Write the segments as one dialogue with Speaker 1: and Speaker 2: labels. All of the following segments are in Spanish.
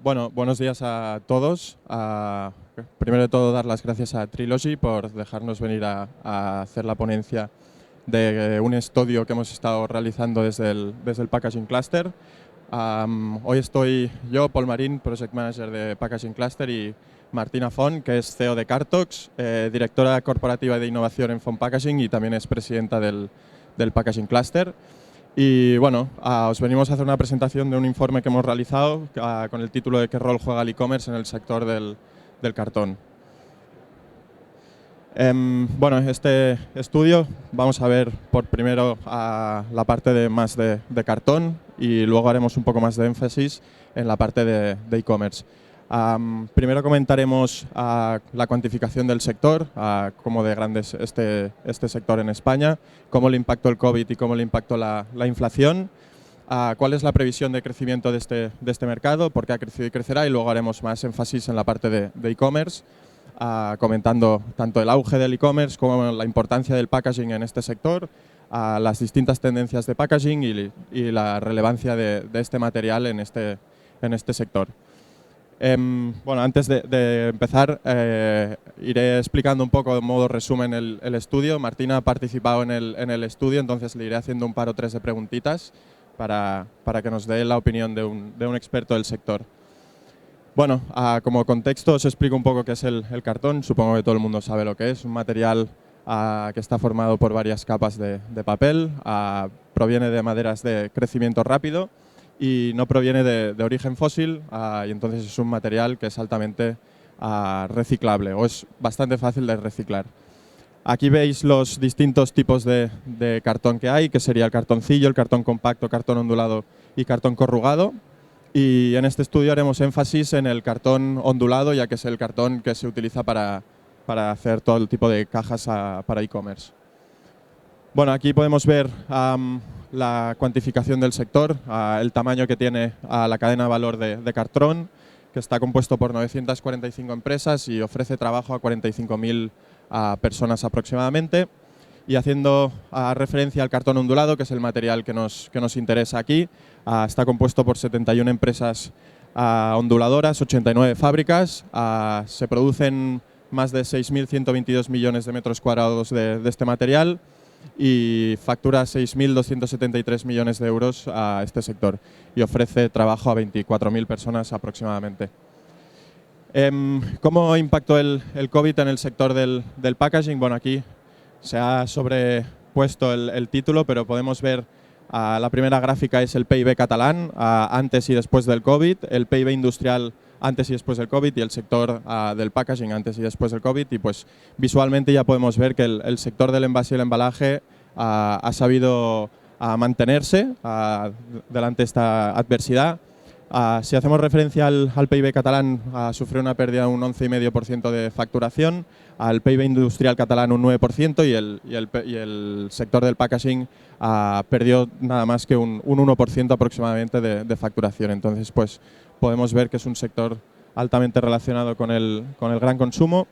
Speaker 1: Bueno, buenos días a todos. Primero de todo, dar las gracias a Trilogy por dejarnos venir a hacer la ponencia de un estudio que hemos estado realizando desde el Packaging Cluster. Hoy estoy yo, Paul Marín, Project Manager de Packaging Cluster, y Martina Font, que es CEO de Cartox, directora corporativa de innovación en Font Packaging y también es presidenta del Packaging Cluster. Y bueno, os venimos a hacer una presentación de un informe que hemos realizado con el título de ¿Qué rol juega el e-commerce en el sector del cartón? Bueno, este estudio vamos a ver por primero la parte más de cartón y luego haremos un poco más de énfasis en la parte de e-commerce. Primero comentaremos la cuantificación del sector, cómo de grande es este sector en España, cómo le impactó el COVID y cómo le impactó la inflación, cuál es la previsión de crecimiento de este mercado, por qué ha crecido y crecerá, y luego haremos más énfasis en la parte de e-commerce, comentando tanto el auge del e-commerce como la importancia del packaging en este sector, las distintas tendencias de packaging y la relevancia de este material en este sector. Bueno, antes de empezar, iré explicando un poco de modo resumen el estudio. Martina ha participado en el estudio, entonces le iré haciendo un par o tres de preguntitas para que nos dé la opinión de un experto del sector. Bueno, como contexto os explico un poco qué es el cartón. Supongo que todo el mundo sabe lo que es. Un material que está formado por varias capas de papel, proviene de maderas de crecimiento rápido y no proviene de origen fósil, y entonces es un material que es altamente reciclable o es bastante fácil de reciclar. Aquí veis los distintos tipos de cartón que hay, que sería el cartoncillo, el cartón compacto, cartón ondulado y cartón corrugado. Y en este estudio haremos énfasis en el cartón ondulado, ya que es el cartón que se utiliza para hacer todo el tipo de cajas para e-commerce. Bueno, aquí podemos ver la cuantificación del sector, el tamaño que tiene la cadena de valor de cartón, que está compuesto por 945 empresas y ofrece trabajo a 45.000 personas aproximadamente. Y haciendo referencia al cartón ondulado, que es el material que nos interesa aquí, está compuesto por 71 empresas onduladoras, 89 fábricas, se producen más de 6.122 millones de metros cuadrados de este material y factura 6.273 millones de euros a este sector y ofrece trabajo a 24.000 personas aproximadamente. ¿Cómo impactó el COVID en el sector del packaging? Bueno, aquí se ha sobrepuesto el título, pero podemos ver la primera gráfica es el PIB catalán antes y después del COVID, el PIB industrial antes y después del COVID y el sector del packaging antes y después del COVID, y pues visualmente ya podemos ver que el sector del envase y el embalaje ha sabido mantenerse delante de esta adversidad. Si hacemos referencia al PIB catalán, sufrió una pérdida de un 11,5% de facturación, al PIB industrial catalán un 9% y el sector del packaging perdió nada más que un 1% aproximadamente de facturación. Entonces, pues podemos ver que es un sector altamente relacionado con el gran consumo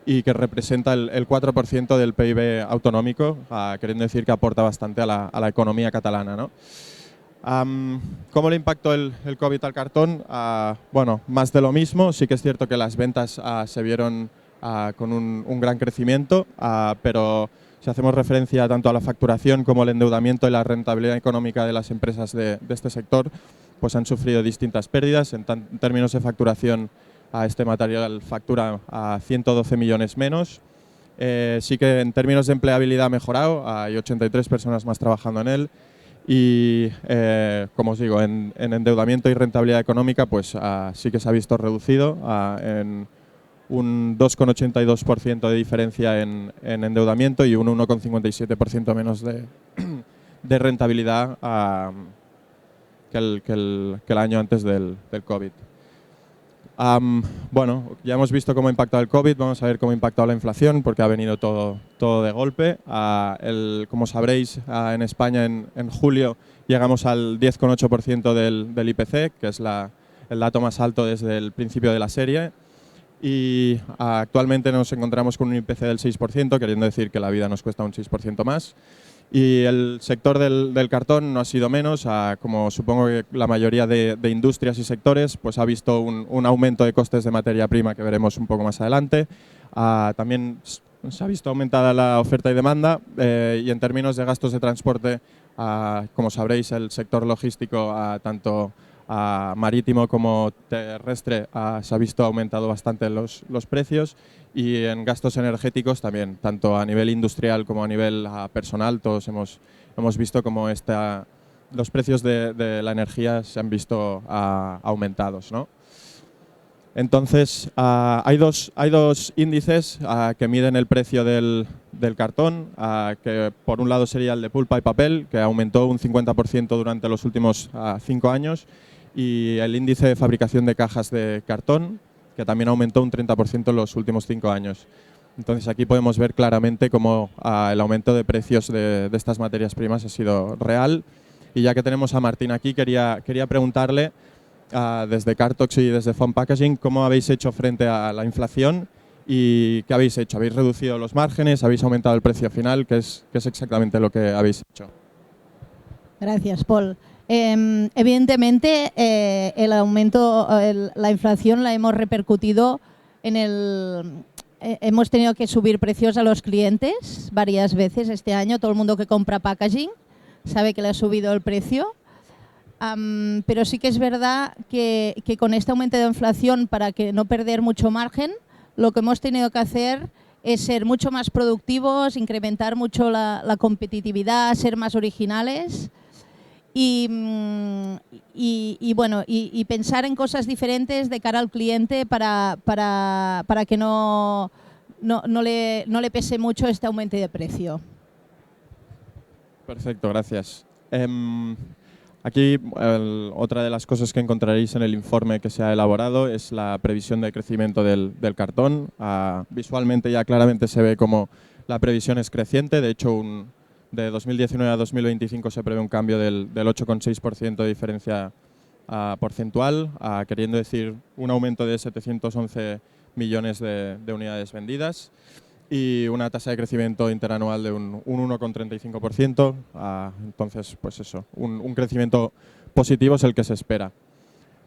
Speaker 1: y que representa el 4% del PIB autonómico, queriendo decir que aporta bastante a la economía catalana, ¿no? ¿Cómo le impactó el COVID al cartón? Bueno, más de lo mismo. Sí que es cierto que las ventas se vieron con un gran crecimiento, pero si hacemos referencia tanto a la facturación como al endeudamiento y la rentabilidad económica de las empresas de este sector, pues han sufrido distintas pérdidas. En términos de facturación, este material factura a 112 millones menos. Sí que en términos de empleabilidad ha mejorado, hay 83 personas más trabajando en él. Y, como os digo, en endeudamiento y rentabilidad económica, pues sí que se ha visto reducido en un 2,82% de diferencia en endeudamiento y un 1,57% menos de rentabilidad que el año antes del COVID. Bueno, ya hemos visto cómo ha impactado el COVID, vamos a ver cómo ha impactado la inflación, porque ha venido todo de golpe. Como sabréis, en España en julio llegamos al 10,8% del IPC, que es el dato más alto desde el principio de la serie. Y actualmente nos encontramos con un IPC del 6%, queriendo decir que la vida nos cuesta un 6% más. Y el sector del cartón no ha sido menos, como supongo que la mayoría de industrias y sectores, pues ha visto un aumento de costes de materia prima que veremos un poco más adelante. También se ha visto aumentada la oferta y demanda y en términos de gastos de transporte, como sabréis, el sector logístico, tanto marítimo como terrestre, se ha visto aumentado bastante los precios, y en gastos energéticos también, tanto a nivel industrial como a nivel personal, todos hemos visto como los precios de la energía se han visto aumentados, ¿no? Entonces, hay dos índices que miden el precio del cartón, que por un lado sería el de pulpa y papel, que aumentó un 50% durante los últimos 5 años, y el índice de fabricación de cajas de cartón, que también aumentó un 30% en los últimos 5 años. Entonces, aquí podemos ver claramente cómo el aumento de precios de estas materias primas ha sido real. Y ya que tenemos a Martín aquí, quería preguntarle, desde Cartox y desde Foam Packaging, ¿cómo habéis hecho frente a la inflación y qué habéis hecho? ¿Habéis reducido los márgenes? ¿Habéis aumentado el precio final? ¿Qué es exactamente lo que habéis hecho?
Speaker 2: Gracias, Paul. Evidentemente, el aumento, la inflación la hemos repercutido hemos tenido que subir precios a los clientes varias veces este año. Todo el mundo que compra packaging sabe que le ha subido el precio. Pero sí que es verdad que con este aumento de inflación, para que no perder mucho margen, lo que hemos tenido que hacer es ser mucho más productivos, incrementar mucho la competitividad, ser más originales y pensar en cosas diferentes de cara al cliente para que no le pese mucho este aumento de precio.
Speaker 1: Perfecto, gracias. Aquí otra de las cosas que encontraréis en el informe que se ha elaborado es la previsión de crecimiento del cartón. Visualmente ya claramente se ve como la previsión es creciente. De hecho, de 2019 a 2025 se prevé un cambio del 8,6% de diferencia porcentual, queriendo decir un aumento de 711 millones de unidades vendidas y una tasa de crecimiento interanual de un 1,35%. Entonces, pues eso, un crecimiento positivo es el que se espera.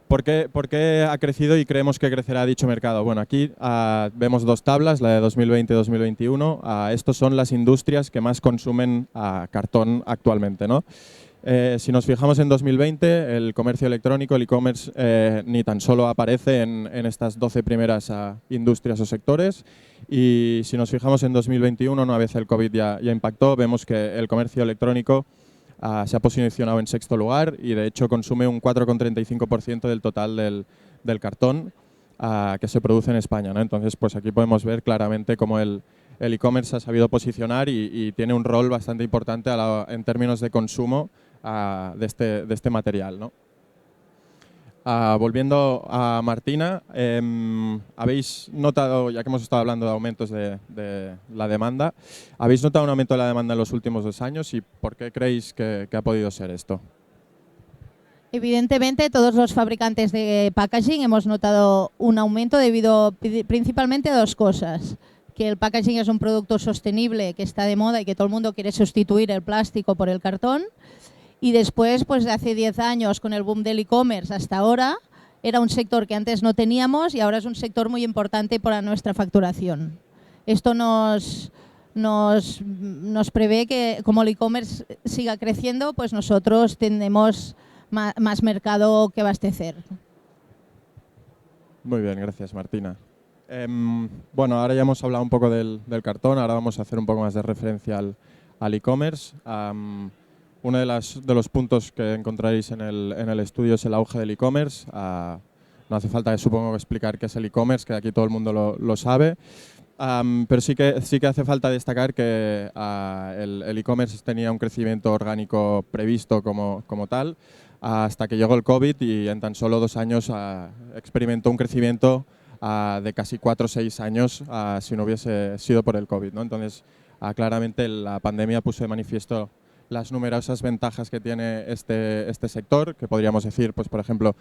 Speaker 1: ¿Por qué ha crecido y creemos que crecerá dicho mercado? Bueno, aquí vemos dos tablas, la de 2020 y 2021. Estos son las industrias que más consumen cartón actualmente, ¿no? Si nos fijamos en 2020, el comercio electrónico, el e-commerce, ni tan solo aparece en estas 12 primeras industrias o sectores. Y si nos fijamos en 2021, una vez el COVID ya impactó, vemos que el comercio electrónico se ha posicionado en sexto lugar y de hecho consume un 4,35% del total del cartón que se produce en España, ¿no? Entonces, pues aquí podemos ver claramente cómo el e-commerce ha sabido posicionar y tiene un rol bastante importante en términos de consumo de este material, ¿no? Volviendo a Martina, habéis notado, ya que hemos estado hablando de aumentos de la demanda, ¿habéis notado un aumento de la demanda en los últimos 2 años y por qué creéis que ha podido ser esto?
Speaker 2: Evidentemente, todos los fabricantes de packaging hemos notado un aumento debido principalmente a dos cosas. Que el packaging es un producto sostenible que está de moda y que todo el mundo quiere sustituir el plástico por el cartón. Y después, pues de hace 10 años, con el boom del e-commerce hasta ahora, era un sector que antes no teníamos y ahora es un sector muy importante para nuestra facturación. Esto nos prevé que, como el e-commerce siga creciendo, pues nosotros tendremos más mercado que abastecer.
Speaker 1: Muy bien, gracias Martina. Bueno, ahora ya hemos hablado un poco del cartón, ahora vamos a hacer un poco más de referencia al e-commerce. Uno de los puntos que encontraréis en el estudio es el auge del e-commerce. No hace falta, supongo, explicar qué es el e-commerce, que aquí todo el mundo lo sabe. Pero sí que hace falta destacar que el e-commerce tenía un crecimiento orgánico previsto como tal, hasta que llegó el COVID y en tan solo 2 años experimentó un crecimiento de casi 4 o 6 años si no hubiese sido por el COVID, ¿no? Entonces, claramente la pandemia puso de manifiesto las numerosas ventajas que tiene este sector, que podríamos decir, pues por ejemplo,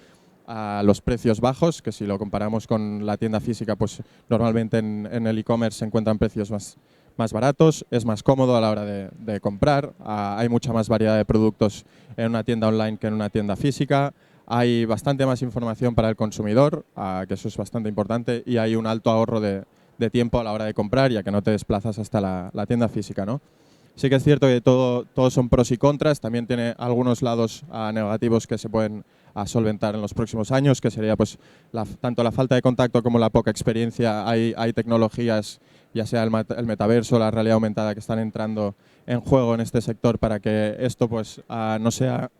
Speaker 1: los precios bajos, que si lo comparamos con la tienda física, pues normalmente en el e-commerce se encuentran precios más baratos, es más cómodo a la hora de comprar, hay mucha más variedad de productos en una tienda online que en una tienda física, hay bastante más información para el consumidor, que eso es bastante importante, y hay un alto ahorro de tiempo a la hora de comprar, ya que no te desplazas hasta la tienda física, ¿no? Sí que es cierto que todos son pros y contras, también tiene algunos lados negativos que se pueden solventar en los próximos años, que sería pues tanto la falta de contacto como la poca experiencia. Hay tecnologías, ya sea el metaverso, la realidad aumentada, que están entrando en juego en este sector para que esto pues no sea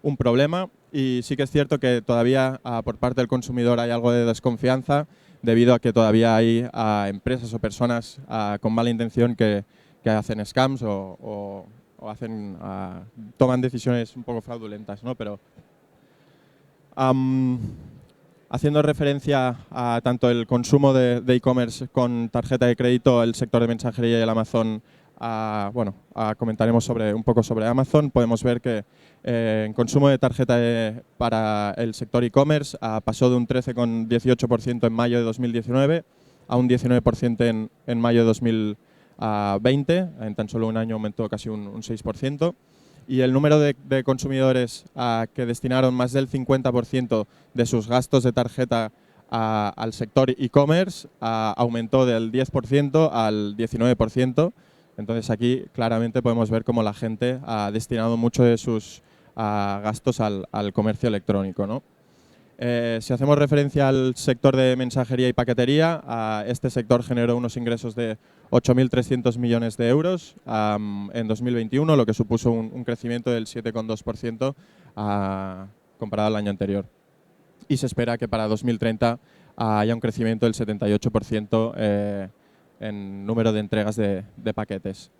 Speaker 1: un problema. Y sí que es cierto que todavía por parte del consumidor hay algo de desconfianza debido a que todavía hay empresas o personas con mala intención que hacen scams o hacen, toman decisiones un poco fraudulentas, ¿no? Pero haciendo referencia a tanto el consumo de e-commerce con tarjeta de crédito, el sector de mensajería y el Amazon, comentaremos un poco sobre Amazon. Podemos ver que en consumo de tarjeta para el sector e-commerce pasó de un 13,18% en mayo de 2019 a un 19% en mayo de 2020. En tan solo un año aumentó casi un 6%. Y el número de consumidores que destinaron más del 50% de sus gastos de tarjeta al sector e-commerce aumentó del 10% al 19%. Entonces aquí claramente podemos ver cómo la gente ha destinado mucho de sus gastos al comercio electrónico, ¿no? Si hacemos referencia al sector de mensajería y paquetería, este sector generó unos ingresos de 8.300 millones de euros en 2021, lo que supuso un crecimiento del 7,2% comparado al año anterior. Y se espera que para 2030 haya un crecimiento del 78% en número de entregas de paquetes.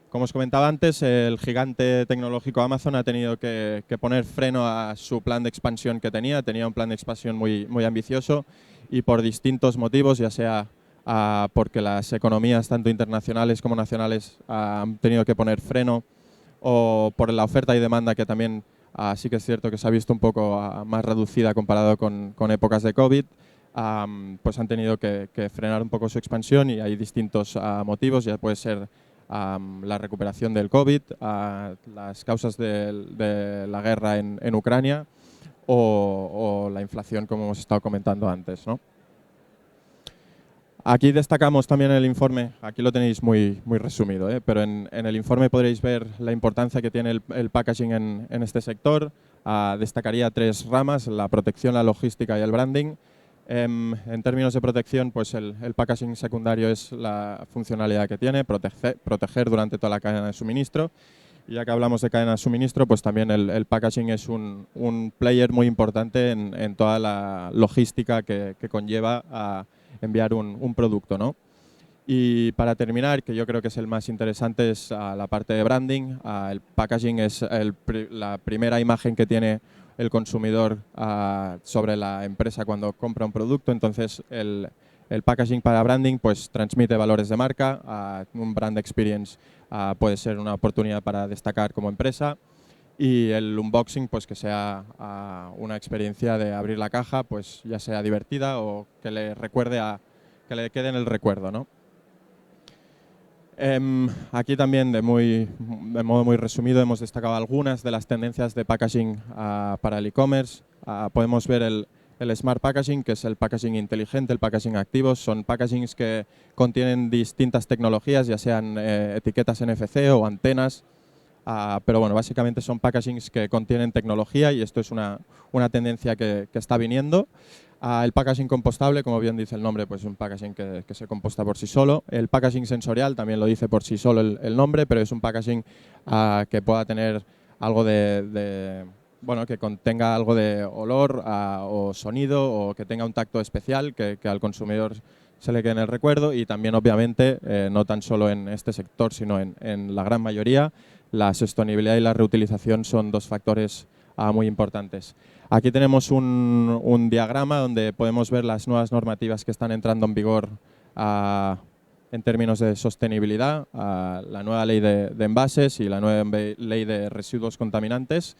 Speaker 1: Como os comentaba antes, el gigante tecnológico Amazon ha tenido que poner freno a su plan de expansión que tenía. Tenía un plan de expansión muy ambicioso y por distintos motivos, ya sea porque las economías tanto internacionales como nacionales han tenido que poner freno, o por la oferta y demanda, que también sí que es cierto que se ha visto un poco más reducida comparado con épocas de COVID, pues han tenido que frenar un poco su expansión, y hay distintos motivos. Ya puede ser la recuperación del COVID, las causas de la guerra en Ucrania o la inflación, como hemos estado comentando antes, ¿no? Aquí destacamos también el informe, aquí lo tenéis muy resumido, pero en el informe podréis ver la importancia que tiene el packaging en este sector. Destacaría 3 ramas: la protección, la logística y el branding. En términos de protección, pues el packaging secundario es la funcionalidad que tiene, proteger durante toda la cadena de suministro. Y ya que hablamos de cadena de suministro, pues también el packaging es un player muy importante en toda la logística que conlleva a enviar un producto, ¿no? Y para terminar, que yo creo que es el más interesante, es la parte de branding. El packaging es la primera imagen que tiene el consumidor sobre la empresa cuando compra un producto. Entonces el packaging para branding pues transmite valores de marca. Un brand experience puede ser una oportunidad para destacar como empresa, y el unboxing pues que sea una experiencia de abrir la caja, pues ya sea divertida o que le recuerde que le quede en el recuerdo, ¿no? Aquí también de modo muy resumido hemos destacado algunas de las tendencias de packaging para el e-commerce. Podemos ver el Smart Packaging, que es el packaging inteligente, el packaging activo. Son packagings que contienen distintas tecnologías, ya sean etiquetas NFC o antenas. Pero bueno, básicamente son packagings que contienen tecnología, y esto es una tendencia que está viniendo. El packaging compostable, como bien dice el nombre, pues es un packaging que se composta por sí solo. El packaging sensorial también lo dice por sí solo el nombre, pero es un packaging que pueda tener algo bueno, que contenga algo de olor o sonido, o que tenga un tacto especial que al consumidor se le quede en el recuerdo. Y también, obviamente, no tan solo en este sector, sino en la gran mayoría, la sostenibilidad y la reutilización son 2 factores muy importantes. Aquí tenemos un diagrama donde podemos ver las nuevas normativas que están entrando en vigor en términos de sostenibilidad, la nueva ley de envases y la nueva ley de residuos contaminantes.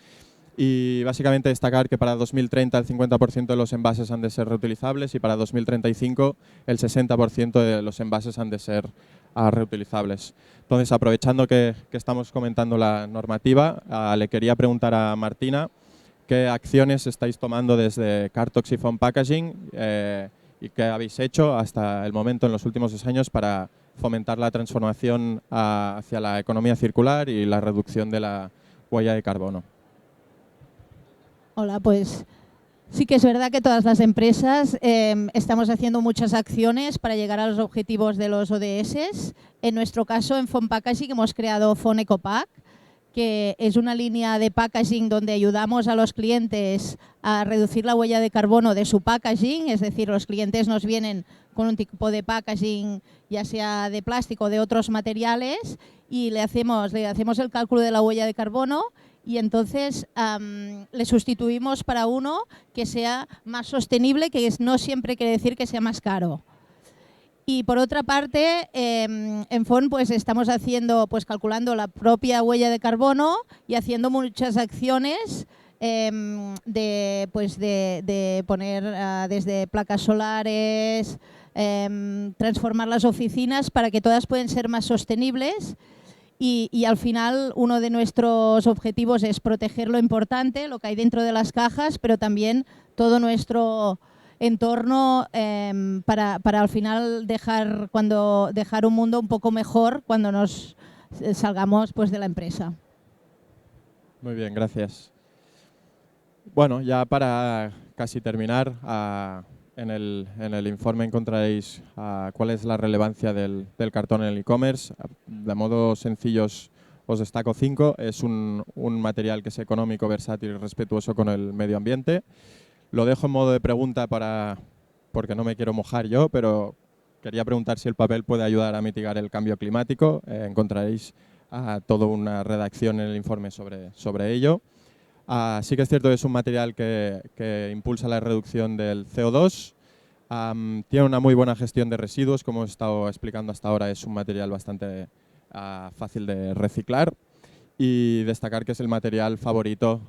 Speaker 1: Y básicamente destacar que para 2030 el 50% de los envases han de ser reutilizables, y para 2035 el 60% de los envases han de ser a reutilizables. Entonces, aprovechando que estamos comentando la normativa, le quería preguntar a Martina qué acciones estáis tomando desde Cartox y Fon Packaging y qué habéis hecho hasta el momento en los últimos 2 años para fomentar la transformación hacia la economía circular y la reducción de la huella de carbono.
Speaker 2: Hola, pues sí que es verdad que todas las empresas estamos haciendo muchas acciones para llegar a los objetivos de los ODS. En nuestro caso, en Fon Packaging hemos creado Fon EcoPack, que es una línea de packaging donde ayudamos a los clientes a reducir la huella de carbono de su packaging, es decir, los clientes nos vienen con un tipo de packaging, ya sea de plástico o de otros materiales, y le hacemos el cálculo de la huella de carbono y entonces le sustituimos para uno que sea más sostenible, que no siempre quiere decir que sea más caro. Y por otra parte, en FON pues estamos calculando la propia huella de carbono y haciendo muchas acciones de poner desde placas solares, transformar las oficinas para que todas puedan ser más sostenibles. Y al final uno de nuestros objetivos es proteger lo importante, lo que hay dentro de las cajas, pero también todo nuestro entorno para al final dejar un mundo un poco mejor cuando nos salgamos pues de la empresa.
Speaker 1: Muy bien, gracias. Bueno, ya para casi terminar, en el informe encontraréis cuál es la relevancia del cartón en el e-commerce. De modo sencillo os destaco 5. Es un material que es económico, versátil y respetuoso con el medio ambiente. Lo dejo en modo de pregunta porque no me quiero mojar yo, pero quería preguntar si el papel puede ayudar a mitigar el cambio climático. Encontraréis toda una redacción en el informe sobre ello. Sí que es cierto que es un material que impulsa la reducción del CO2. Tiene una muy buena gestión de residuos, como he estado explicando hasta ahora, es un material bastante fácil de reciclar. Y destacar que es el material favorito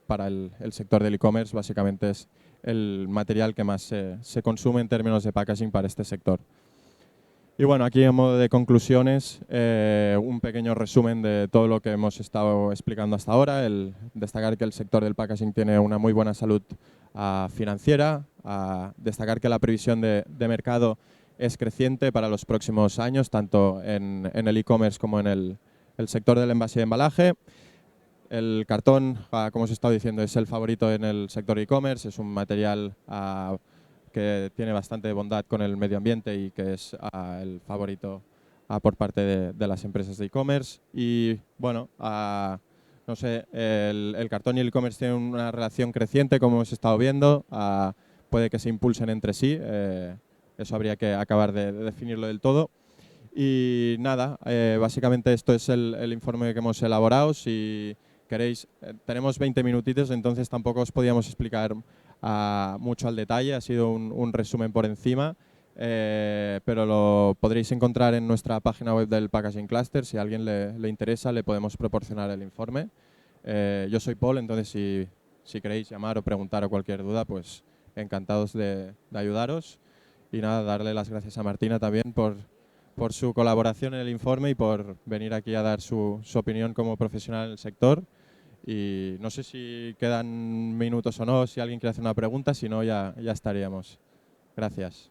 Speaker 1: para el sector del e-commerce, básicamente es el material que más se consume en términos de packaging para este sector. Y bueno, aquí en modo de conclusiones, un pequeño resumen de todo lo que hemos estado explicando hasta ahora. El destacar que el sector del packaging tiene una muy buena salud financiera, destacar que la previsión de mercado es creciente para los próximos años, tanto en el e-commerce como en el sector del envase y embalaje. El cartón, como os he estado diciendo, es el favorito en el sector e-commerce, es un material que tiene bastante bondad con el medio ambiente y que es el favorito por parte de las empresas de e-commerce. Y bueno, no sé, el cartón y el e-commerce tienen una relación creciente, como hemos estado viendo, puede que se impulsen entre sí, eso habría que acabar de definirlo del todo. Y nada, básicamente esto es el informe que hemos elaborado. Si queréis, tenemos 20 minutitos, entonces tampoco os podíamos explicar mucho al detalle, ha sido un resumen por encima, pero lo podréis encontrar en nuestra página web del Packaging Cluster. Si a alguien le interesa, le podemos proporcionar el informe. Yo soy Paul, entonces si queréis llamar o preguntar o cualquier duda, pues encantados de ayudaros. Y nada, darle las gracias a Martina también por su colaboración en el informe y por venir aquí a dar su opinión como profesional en el sector. Y no sé si quedan minutos o no, si alguien quiere hacer una pregunta, si no ya estaríamos. Gracias.